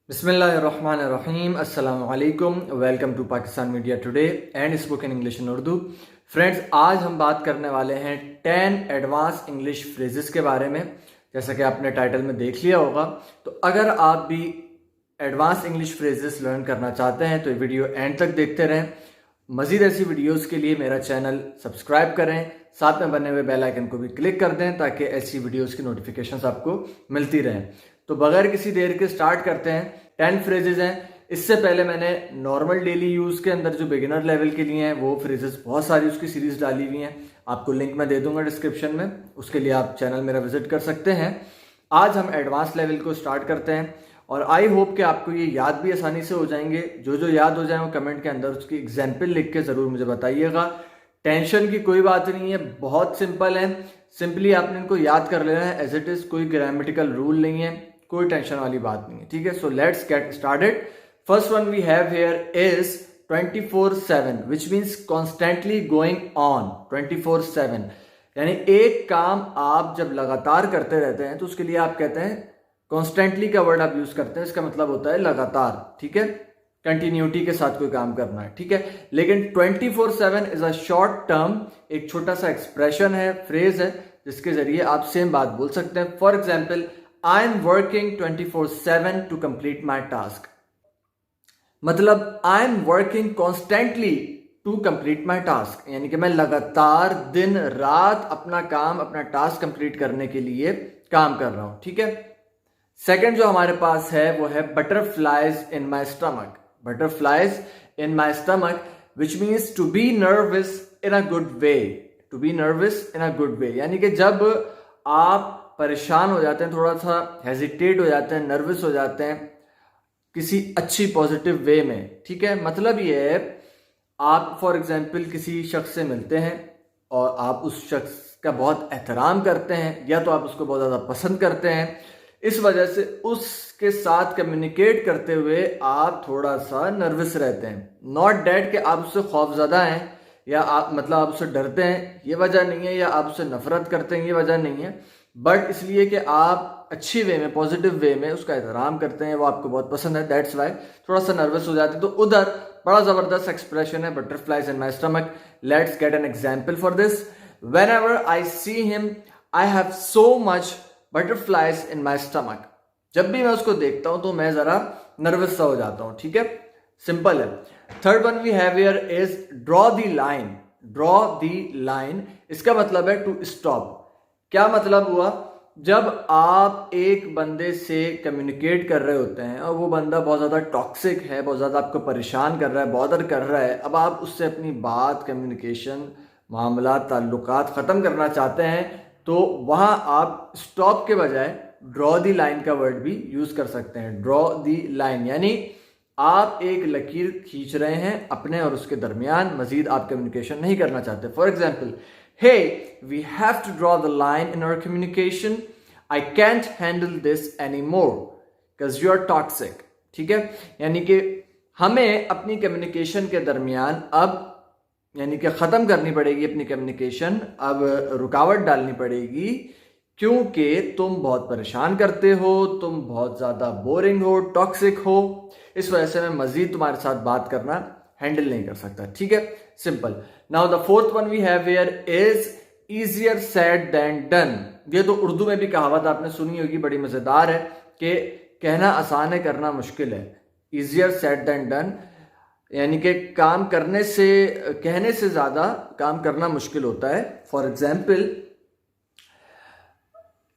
बिस्मिल्लाहिर्रहमानिर्रहीम अस्सलाम वालेकुम। Welcome to Pakistan media today and spoken English in Urdu. Friends, आज हम बात करने वाले हैं 10 एडवांस इंग्लिश फ्रेजेस के बारे में। जैसा कि आपने टाइटल में देख लिया होगा, तो अगर आप भी एडवांस इंग्लिश फ्रेजेस लर्न करना चाहते हैं तो ये वीडियो एंड तक देखते रहें। मज़ीद ऐसी वीडियोस के लिए मेरा चैनल सब्सक्राइब करें, साथ में बने हुए बेल आइकन को भी क्लिक कर दें ताकि ऐसी वीडियोस की नोटिफिकेशंस आपको मिलती रहें। तो बगैर किसी देर के स्टार्ट करते हैं। 10 फ्रेजेस हैं। इससे पहले मैंने नॉर्मल डेली यूज़ के अंदर जो बिगिनर लेवल के लिए हैं वो फ्रेजेस बहुत सारी उसकी सीरीज डाली हुई हैं। आपको लिंक मैं दे दूंगा डिस्क्रिप्शन में, उसके लिए आप चैनल मेरा विजिट कर सकते हैं। आज हम एडवांस लेवल को स्टार्ट करते हैं और आई होप कि आपको ये याद भी आसानी से हो जाएंगे। जो जो याद हो जाए वो कमेंट के अंदर उसकी एग्जाम्पल लिख के ज़रूर मुझे बताइएगा। टेंशन की कोई बात नहीं है, बहुत सिंपल है। सिंपली आपने इनको याद कर लेना है एज इट इज़। कोई ग्रामेटिकल रूल नहीं है, कोई टेंशन वाली बात नहीं है, ठीक है। So let's get started. First one we have here is 24/7 which means constantly going on. 24/7 यानी एक काम आप जब लगातार करते रहते हैं तो उसके लिए आप कहते हैं, कॉन्स्टेंटली का वर्ड आप यूज करते हैं, इसका मतलब होता है लगातार, ठीक है। कंटिन्यूटी के साथ कोई काम करना है, ठीक है। लेकिन 24/7 इज अ शॉर्ट टर्म, एक छोटा सा एक्सप्रेशन है, फ्रेज है, जिसके जरिए आप सेम बात बोल सकते हैं। For example, I am working 24/7 to complete my task. मतलब I am working constantly to complete my task, यानी कि मैं लगातार दिन रात अपना काम, अपना टास्क कंप्लीट करने के लिए काम कर रहा हूं, ठीक है। सेकंड जो हमारे पास है वो है butterflies in my stomach. Butterflies in my stomach which means to be nervous in a good way. To be nervous in a good way यानी कि जब आप परेशान हो जाते हैं, थोड़ा सा हेजिटेट हो जाते हैं, नर्वस हो जाते हैं किसी अच्छी पॉजिटिव वे में, ठीक है। मतलब ये है, आप फॉर एग्जांपल किसी शख्स से मिलते हैं और आप उस शख्स का बहुत एहतराम करते हैं या तो आप उसको बहुत ज़्यादा पसंद करते हैं। इस वजह से उसके साथ कम्युनिकेट करते हुए आप थोड़ा सा नर्वस रहते हैं। नॉट डैट कि आप उससे खौफज़दा हैं या आप मतलब आप उससे डरते हैं, ये वजह नहीं है, या आप उससे नफरत करते हैं, ये वजह नहीं है, बट इसलिए कि आप अच्छी वे में, पॉजिटिव वे में उसका एहतराम करते हैं, वो आपको बहुत पसंद है, दैट्स वाई थोड़ा सा नर्वस हो जाते हैं। तो उधर बड़ा जबरदस्त एक्सप्रेशन है, butterflies in my stomach. Let's get an example for this. When ever I see him I have so much butterflies in my stomach. जब भी मैं उसको देखता हूं तो मैं जरा नर्वस सा हो जाता हूं, ठीक है। सिंपल है। Third one we have here is draw the line. Draw the line, इसका मतलब है टू स्टॉप। क्या मतलब हुआ, जब आप एक बंदे से कम्युनिकेट कर रहे होते हैं और वो बंदा बहुत ज़्यादा टॉक्सिक है, बहुत ज़्यादा आपको परेशान कर रहा है, बॉदर कर रहा है, अब आप उससे अपनी बात, कम्युनिकेशन, मामला, ताल्लुकात ख़त्म करना चाहते हैं, तो वहाँ आप स्टॉप के बजाय ड्रॉ दी लाइन का वर्ड भी यूज़ कर सकते हैं। ड्रॉ दी लाइन यानी आप एक लकीर खींच रहे हैं अपने और उसके दरमियान, मजीद आप कम्युनिकेशन नहीं करना चाहते। For example, hey, we have to draw the line in our communication. I can't handle this anymore because you are toxic. ठीक है, यानी कि हमें अपनी कम्युनिकेशन के दरमियान अब यानी कि ख़त्म करनी पड़ेगी अपनी कम्युनिकेशन, अब रुकावट डालनी पड़ेगी क्योंकि तुम बहुत परेशान करते हो, तुम बहुत ज़्यादा बोरिंग हो, टॉक्सिक हो। इस वजह से मैं मज़ीद तुम्हारे साथ बात करना हैंडल नहीं कर सकता, ठीक है। Simple. Now the fourth one we have here is easier said than done. ये तो उर्दू में भी कहावत आपने सुनी होगी, बड़ी मजेदार है कि कहना आसान है, करना मुश्किल है। ईजियर सेड देन डन यानी कि काम करने से, कहने से ज्यादा काम करना मुश्किल होता है। For example,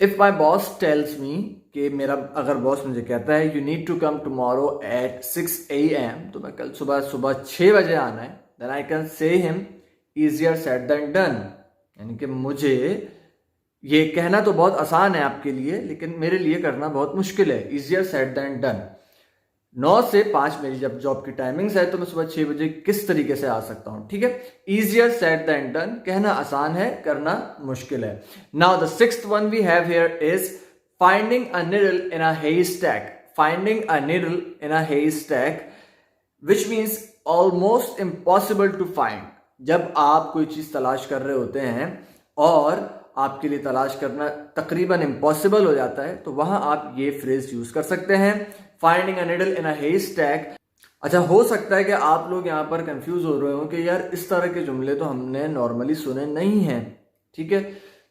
if my boss tells me कि मेरा अगर बॉस मुझे कहता है you need to come tomorrow at 6 AM, तो मैं कल सुबह 6 बजे आना है, then I can say him easier said than done. यानी कि मुझे ये कहना तो बहुत आसान है आपके लिए, लेकिन मेरे लिए करना बहुत मुश्किल है। Easier said than done. 9 से 5 मेरी जब जॉब की टाइमिंग्स है तो मैं सुबह 6 बजे किस तरीके से आ सकता हूं, ठीक है। ईजियर सेड देन डन, कहना आसान है, करना मुश्किल है। Now the sixth one we have here is finding a needle in a haystack. Finding a needle in a haystack which means almost impossible to find. जब आप कोई चीज तलाश कर रहे होते हैं और आपके लिए तलाश करना तकरीबन इम्पॉसिबल हो जाता है, तो वहां आप ये फ्रेज यूज कर सकते हैं, finding a needle in a haystack। अच्छा, हो सकता है कि आप लोग यहाँ पर कंफ्यूज हो रहे हो कि यार इस तरह के जुमले तो हमने नॉर्मली सुने नहीं हैं, ठीक है।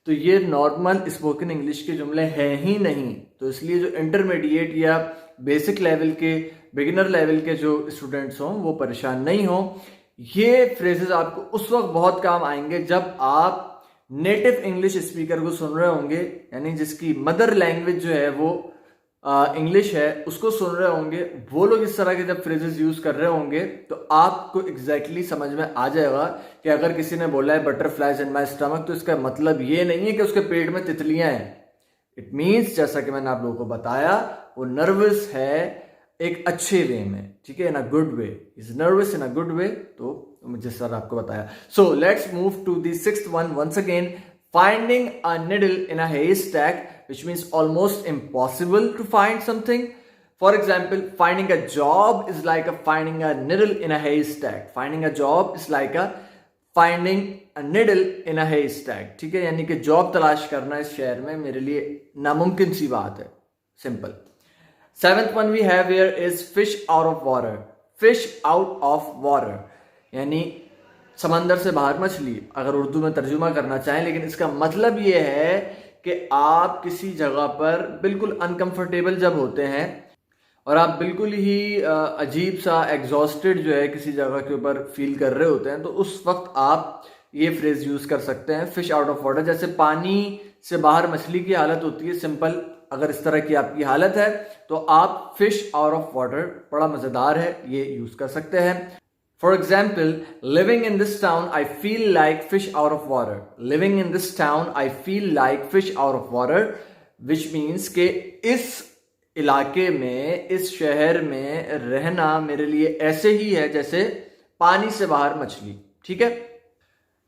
तो ये नॉर्मल स्पोकन इंग्लिश के जुमले हैं ही नहीं, तो इसलिए जो इंटरमीडिएट या बेसिक लेवल के, बिगिनर लेवल के जो स्टूडेंट्स हों वो परेशान नहीं हों। ये फ्रेजेस आपको उस वक्त बहुत काम आएंगे जब आप नेटिव इंग्लिश स्पीकर को सुन रहे होंगे, यानी जिसकी मदर लैंग्वेज जो है वो इंग्लिश है, उसको सुन रहे होंगे। वो लोग इस तरह के जब फ्रेजेस यूज कर रहे होंगे तो आपको एग्जैक्टली समझ में आ जाएगा कि अगर किसी ने बोला है बटरफ्लाइज इन माई स्टमक, तो इसका मतलब ये नहीं है कि उसके पेट में तितलियां हैं। इट मीन्स, जैसा कि मैंने आप लोगों को बताया, वो नर्वस है एक अच्छे वे में, ठीक है, in a good way. Is nervous in a good way, तो जिस तरह आपको बताया। So let's move to the sixth one once again. Finding a needle in a haystack, which means almost impossible to find something. For example, finding a job is like a finding a needle in a haystack. Finding a job is like a finding a needle in a haystack. ठीक है, यानी कि job तलाश करना इस शहर में मेरे लिए नामुमकिन सी बात है। Simple. Seventh one we have here is fish out of water. Fish out of water, यानी समंदर से बाहर मछली, अगर उर्दू में तर्जुमा करना चाहें। लेकिन इसका मतलब ये है कि आप किसी जगह पर बिल्कुल अनकंफर्टेबल जब होते हैं और आप बिल्कुल ही अजीब सा एग्जॉस्टेड जो है किसी जगह के ऊपर फील कर रहे होते हैं, तो उस वक्त आप ये फ्रेज यूज कर सकते हैं, फिश आउट ऑफ वाटर। जैसे पानी से बाहर मछली की हालत होती है, सिंपल, अगर इस तरह की आपकी हालत है तो आप फिश आउट ऑफ वाटर, बड़ा मजेदार है, ये यूज कर सकते हैं। For example, living in this town, I feel like fish out of water. Living in this town, I feel like fish out of water, which means कि इस इलाके में, इस शहर में रहना मेरे लिए ऐसे ही है जैसे पानी से बाहर मछली, ठीक है।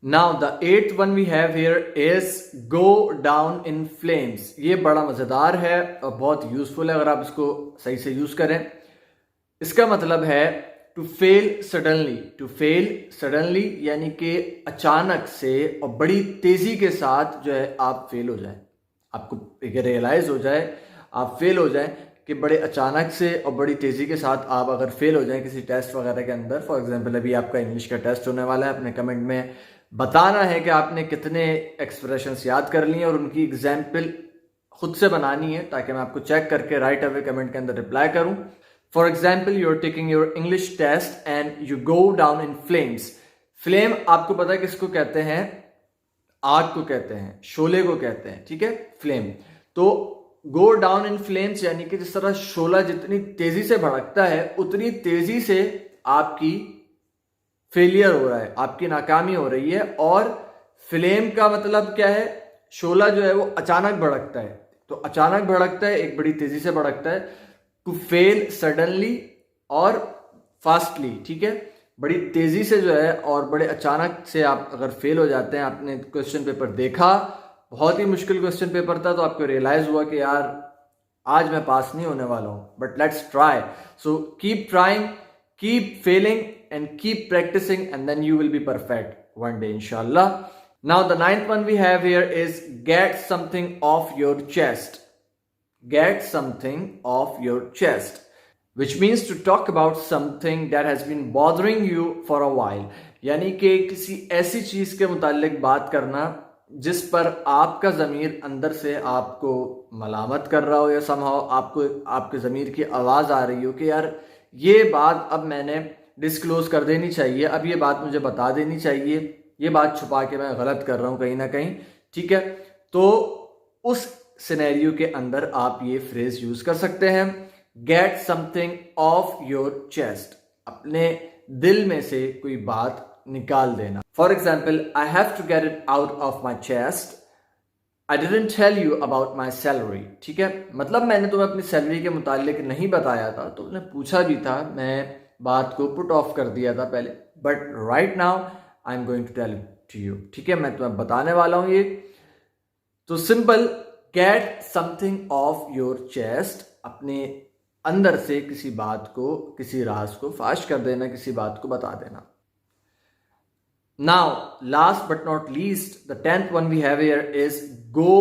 Now the eighth one we have here is go down in flames. ये बड़ा मजेदार है और बहुत यूजफुल है अगर आप इसको सही से यूज करें। इसका मतलब है to fail suddenly. To fail suddenly यानी कि अचानक से और बड़ी तेजी के साथ जो है आप फेल हो जाए, आपको रियलाइज हो जाए, आप फेल हो जाए कि बड़े अचानक से और बड़ी तेजी के साथ आप अगर फेल हो जाए किसी टेस्ट वगैरह के अंदर। फॉर एग्जांपल, अभी आपका इंग्लिश का टेस्ट होने वाला है, अपने कमेंट में बताना है कि आपने कितने एक्सप्रेशंस याद कर लिए और उनकी एग्जाम्पल खुद से बनानी है, ताकि मैं आपको चेक करके राइट अवे कमेंट के अंदर रिप्लाई करूं। For example, you're taking your English test and you go down in flames. Flame आपको पता है किसको कहते हैं? आग को कहते हैं, शोले को कहते हैं, ठीक है, फ्लेम। तो go down in flames यानी कि जिस तरह शोला जितनी तेजी से भड़कता है उतनी तेजी से आपकी फेलियर हो रहा है, आपकी नाकामी हो रही है। और फ्लेम का मतलब क्या है? शोला जो है वो अचानक भड़कता है, तो अचानक भड़कता है, एक बड़ी तेजी से भड़कता है। टू फेल सडनली और फास्टली, ठीक है, बड़ी तेजी से जो है और बड़े अचानक से आप अगर फेल हो जाते हैं। आपने क्वेश्चन पेपर देखा, बहुत ही मुश्किल क्वेश्चन पेपर था, तो आपको रियलाइज हुआ कि यार आज मैं पास नहीं होने वाला हूं, but let's try. So keep trying, keep failing and keep practising and then you will be perfect one day इंशाल्लाह। Now the ninth one we have here is get something off your chest. Get something off your chest, which means to talk about something that has been bothering you for a while. यानी कि किसी ऐसी चीज के मुतालिक बात करना जिस पर आपका ज़मीर अंदर से आपको मलामत कर रहा हो या somehow आपको आपके ज़मीर की आवाज़ आ रही हो कि यार ये बात अब मैंने डिस्क्लोज कर देनी चाहिए, अब ये बात मुझे बता देनी चाहिए, ये बात छुपा के मैं गलत कर रहा हूँ कहीं ना कहीं, ठीक है। तो उस सिनेरियो के अंदर आप ये फ्रेज यूज कर सकते हैं, get something off your chest, अपने दिल में से कोई बात निकाल देना। For example, I have to get it out of my chest, I didn't tell you about my salary, ठीक है, मतलब मैंने तुम्हें अपनी सैलरी के मुतालिक नहीं बताया था, तुमने पूछा भी था, मैं बात को पुट ऑफ कर दिया था पहले, but right now I am going to tell it to you, ठीक है, मैं तुम्हें बताने वाला हूं ये। तो simple, get something off your chest, अपने अंदर से किसी बात को, किसी राज को फाश कर देना, किसी बात को बता देना। Now last but not least, the 10th one we have here is go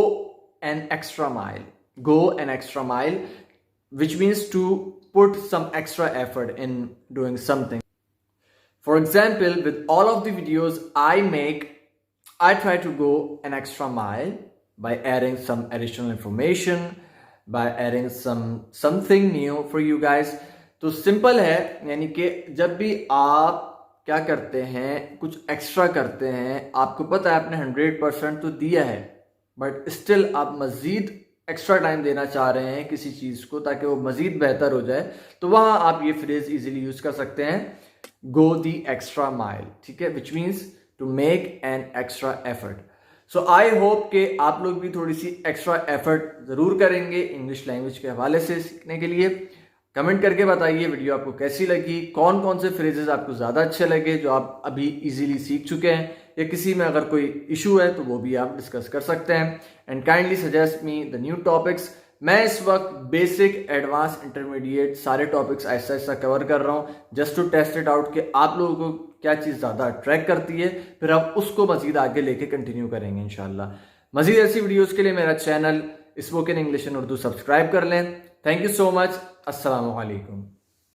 an extra mile. Go an extra mile, which means to put some extra effort in doing something. For example, with all of the videos I make, I try to go an extra mile by adding some additional information, by adding something new for you guys. तो simple है, यानी कि जब भी आप क्या करते हैं, कुछ एक्स्ट्रा करते हैं, आपको पता है आपने 100% तो दिया है, बट स्टिल आप मज़ीद एक्स्ट्रा टाइम देना चाह रहे हैं किसी चीज़ को ताकि वो मज़ीद बेहतर हो जाए, तो वहाँ आप ये फ्रेज़ इजीली यूज़ कर सकते हैं, गो दी एक्स्ट्रा माइल, ठीक है, which means to make an extra effort. So I hope कि आप लोग भी थोड़ी सी एक्स्ट्रा एफर्ट ज़रूर करेंगे इंग्लिश लैंग्वेज के हवाले से सीखने के लिए. कमेंट करके बताइए वीडियो आपको कैसी लगी, कौन कौन से फ्रेजेस आपको ज़्यादा अच्छे लगे जो आप अभी इजीली सीख चुके हैं, या किसी में अगर कोई इशू है तो वो भी आप डिस्कस कर सकते हैं. And kindly suggest me the new topics. मैं इस वक्त बेसिक, एडवांस, इंटरमीडिएट सारे टॉपिक्स ऐसा ऐसा कवर कर रहा हूँ just to test it out कि आप लोगों को क्या चीज़ ज़्यादा अट्रैक्ट करती है, फिर आप उसको मज़ीद आगे लेके कंटिन्यू करेंगे इंशाल्लाह. मज़ीद ऐसी वीडियोज़ के लिए मेरा channel spoken English in Urdu subscribe कर लें. Thank you so much. अस्सलामु अलैकुम.